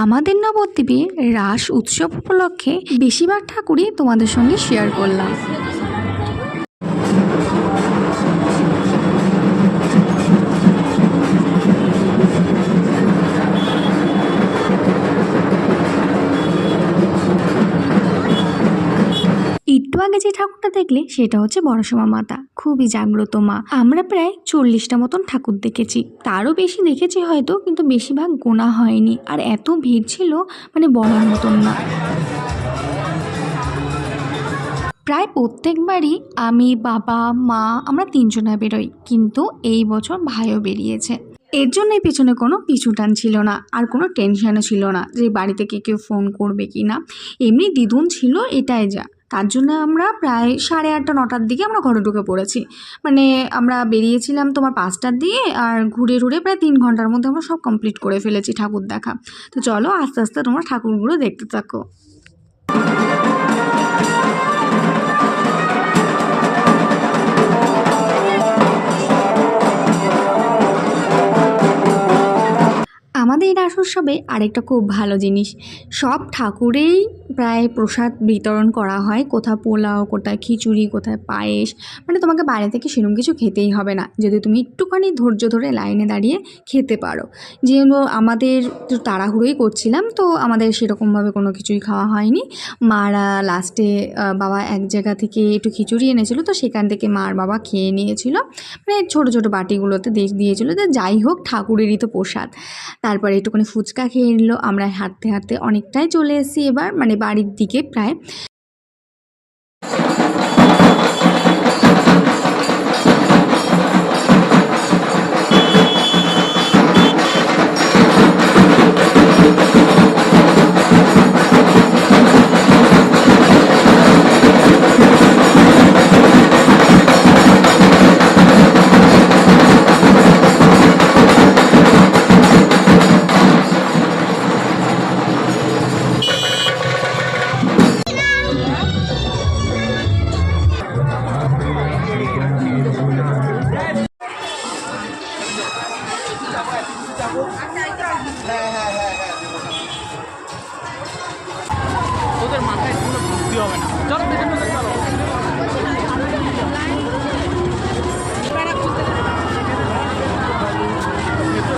আমাদের নবদ্বীপে রাস উৎসব উপলক্ষে বেশিরভাগ ঠাকুরই তোমাদের সঙ্গে শেয়ার করলাম। একটু আগে যে ঠাকুরটা দেখলে সেটা হচ্ছে বড়সমা মাতা, খুবই জাগ্রত মা। আমরা প্রায় 40টা মতন ঠাকুর দেখেছি, তারও বেশি দেখেছি হয়তো, কিন্তু বেশিরভাগ গোনা হয়নি। আর এত ভিড় ছিল মানে বলার মতন না। প্রায় প্রত্যেকবারই আমি, বাবা, মা আমরা 3জনা বেরোই, কিন্তু এই বছর ভাইও বেরিয়েছে। এর জন্য পেছনে কোনো পিছুটান ছিল না, আর কোনো টেনশনও ছিল না যে বাড়ি থেকে কেউ ফোন করবে কি না। এমনি দিদুন ছিল, এটাই যা। তার জন্য আমরা প্রায় 8:30 9টার দিকে আমরা ঘরে ঢুকে পড়েছি। মানে আমরা বেরিয়েছিলাম তোমার 5টার দিকে, আর ঘুরে ঘুরে প্রায় 3 ঘন্টার মধ্যে আমরা সব কমপ্লিট করে ফেলেছি ঠাকুর দেখা। তো চলো আস্তে আস্তে তোমরা ঠাকুরগুলো দেখতে থাকো। আমাদের এই রাস উৎসবে আরেকটা খুব ভালো জিনিস, সব ঠাকুরেই প্রায় প্রসাদ বিতরণ করা হয়। কোথাও পোলাও, কোথায় খিচুড়ি, কোথায় পায়েস। মানে তোমাকে বাইরে থেকে সেরকম কিছু খেতেই হবে না, যদি তুমি একটুখানি ধৈর্য ধরে লাইনে দাঁড়িয়ে খেতে পারো। যেহেতু আমাদের তাড়াহুড়োই করছিলাম, তো আমাদের সেরকমভাবে কোনো কিছুই খাওয়া হয়নি। মারা লাস্টে বাবা এক জায়গা থেকে একটু খিচুড়ি এনেছিল, তো সেখান থেকে মার বাবা খেয়ে নিয়েছিল। মানে ছোটো ছোটো বাটিগুলোতে দিয়েছিল, যে যাই হোক ঠাকুরেরই তো প্রসাদ। তারপরে একটুখানি ফুচকা খেয়ে নিল। আমরা হাঁটতে হাঁটতে অনেকটাই চলে এসেছি এবার, মানে বাড়ির দিকে প্রায়। তোদের মাথায় কোনো বুদ্ধি হবে না। চলো চলো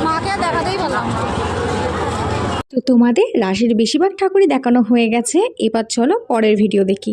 মাকে দেখাতেই পেলাম। তো তোমাদের রাশের বেশিরভাগ ঠাকুরই দেখানো হয়ে গেছে, এবার চলো পরের ভিডিও দেখি।